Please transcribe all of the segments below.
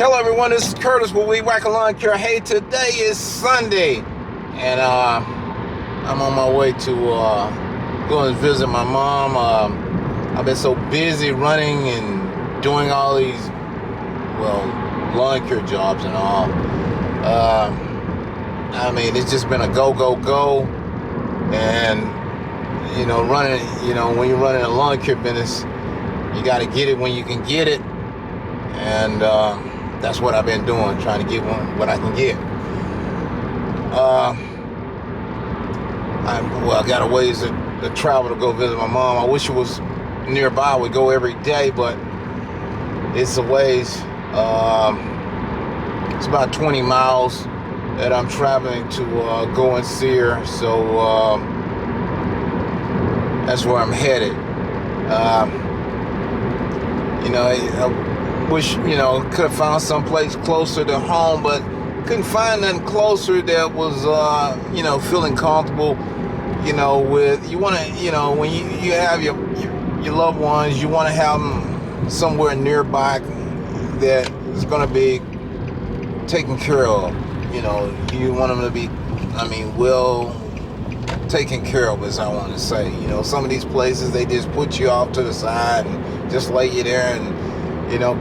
Hello everyone, this is Curtis with Weed Whacker Lawn Care. Hey, today is Sunday, and I'm on my way to go and visit my mom. I've been so busy running and doing all these, lawn care jobs and all. It's just been a go, and running, when you're running a lawn care business, you got to get it when you can get it, and that's what I've been doing, trying to get what I can get. I got a ways to travel to go visit my mom. I wish it was nearby. I would go every day, but it's a ways. It's about 20 miles that I'm traveling to go and see her. So that's where I'm headed. I wish, could have found some place closer to home, but couldn't find nothing closer that was, feeling comfortable, with, you want to, when you have your loved ones, you want to have them somewhere nearby that is going to be taken care of. You want them to be, well taken care of, as I want to say. Some of these places, they just put you off to the side and just lay you there and,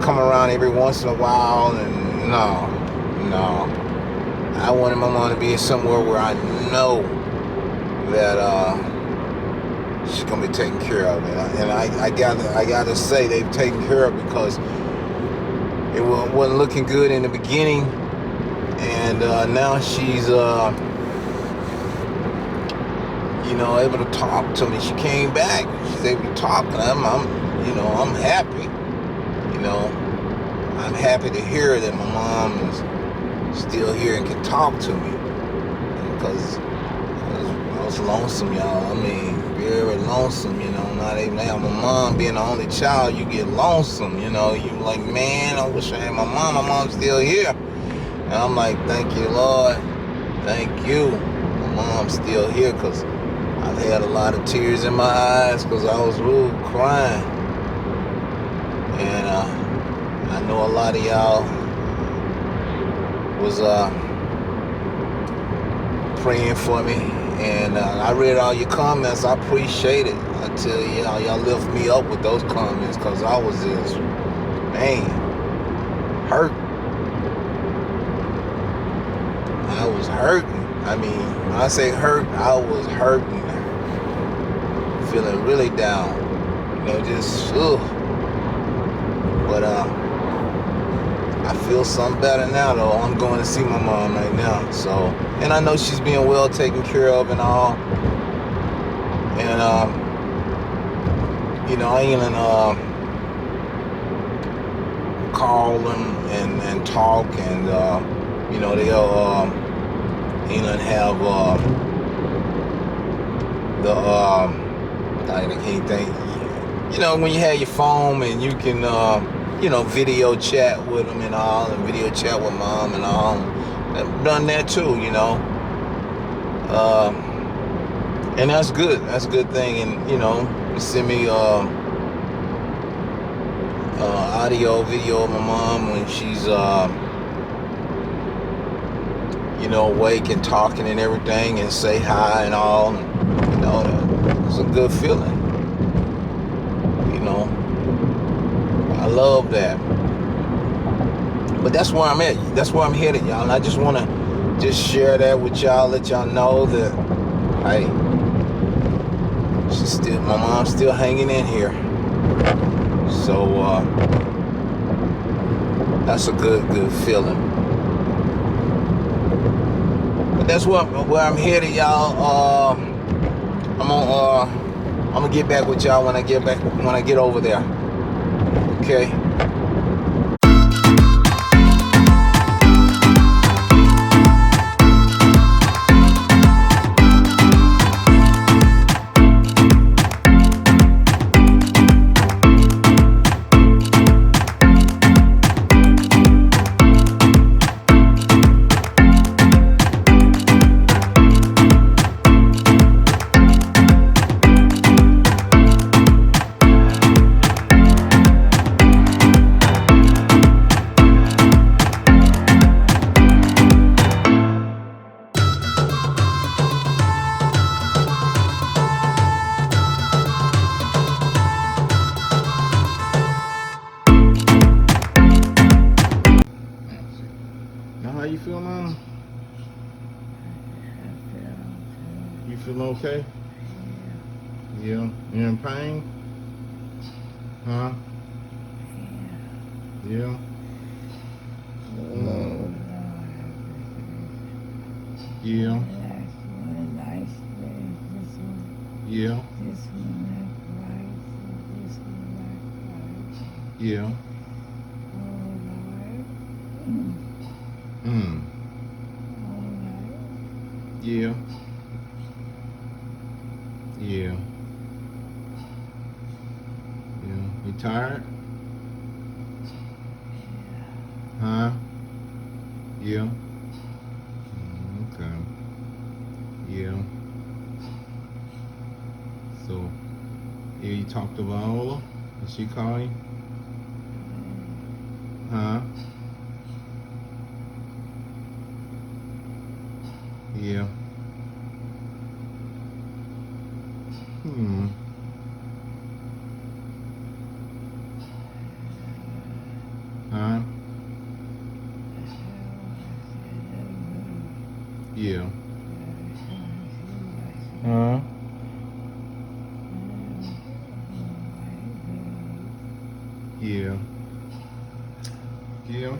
come around every once in a while, and no. I wanted my mom to be somewhere where I know that she's gonna be taken care of, and I got to say they've taken care of, because it wasn't looking good in the beginning, and now she's able to talk to me. She came back. She's able to talk, and I'm happy. I'm happy to hear that my mom is still here and can talk to me, because I was lonesome, y'all. Very lonesome, not even have my mom. Being the only child, you get lonesome, you like, man, I wish I had my mom. My mom's still here. And I'm like, thank you, Lord. Thank you. My mom's still here, because I've had a lot of tears in my eyes, because I was crying. And I know a lot of y'all was praying for me, and I read all your comments. I appreciate it. I tell y'all lift me up with those comments, because I was just, hurt. I was hurting. When I say hurt, I was hurting, feeling really down, just But I feel something better now, though. I'm going to see my mom right now. So, and I know she's being well taken care of and all. And England call them and talk, and they'll England have I can't think. When you have your phone and you can, video chat with them and all, and video chat with mom and all. I've done that too, and that's good. That's a good thing. And, send me audio, video of my mom when she's, awake and talking and everything, and say hi and all. It's a good feeling. I love that. But that's where I'm at. That's where I'm headed, y'all. And I just want to share that with y'all, let y'all know that, hey, my mom's still hanging in here. So that's a good feeling. But that's where I'm headed, y'all. I'm gonna get back with y'all when I get over there. Okay. you feel now? You feel okay? Yeah. You in pain? Huh? Yeah. Yeah. Yeah. Yeah. Mm. Yeah. Yeah. Yeah. You tired? Huh? Yeah. Okay. Yeah. So, yeah, you talked to Viola? Did she call you? Huh? Yeah. Hmm. Huh? Yeah. Huh? Yeah. Yeah.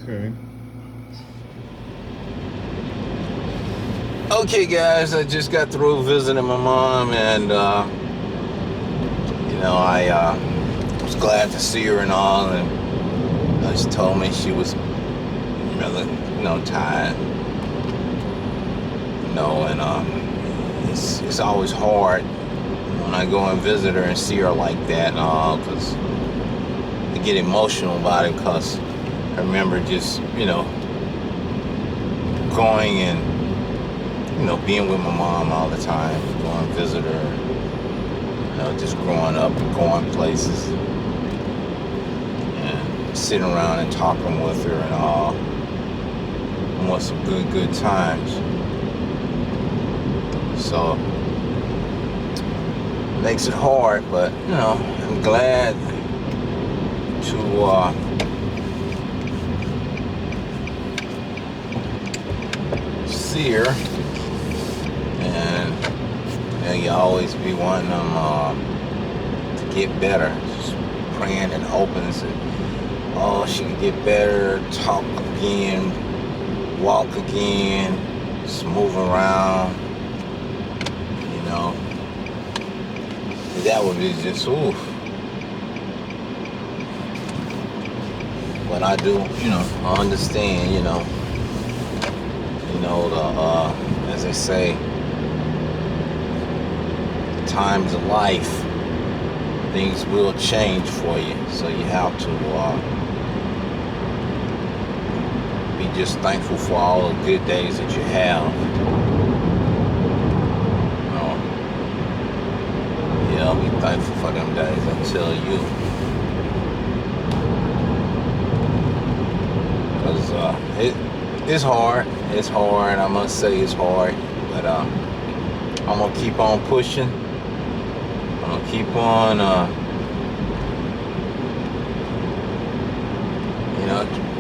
Okay. Okay, guys, I just got through visiting my mom, and I was glad to see her and all, and she told me she was really, tired, and it's always hard when I go and visit her and see her like that, because I get emotional about it, because I remember just, going and, being with my mom all the time, going and visit her, just growing up and going places and sitting around and talking with her and all, and want some good times. So it makes it hard, but I'm glad to see her, and you always be wanting them to get better, just praying and hoping that she could get better, talk again, walk again, just move around, that would be just oof. But I do, I understand, as they say, times of life, things will change for you. So you have to be just thankful for all the good days that you have. I'll be thankful for them days, I tell you. Because it's hard. It's hard. I must say it's hard. But I'm going to keep on pushing. I'm going to keep on,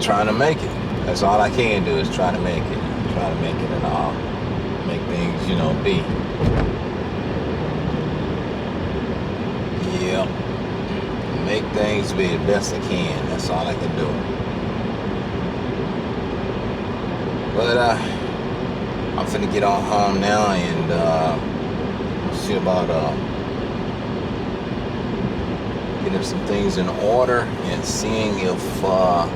trying to make it. That's all I can do is try to make it. Try to make it and all. Make things, be. Yep. Make things be the best I can. That's all I can do. But I'm finna get on home now and see about getting some things in order and seeing if I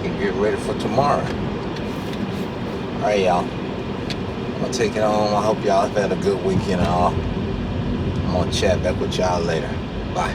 can get ready for tomorrow. Alright, y'all. I'm gonna take it on. I hope y'all have had a good weekend and all. I'm gonna chat back with y'all later. Bye.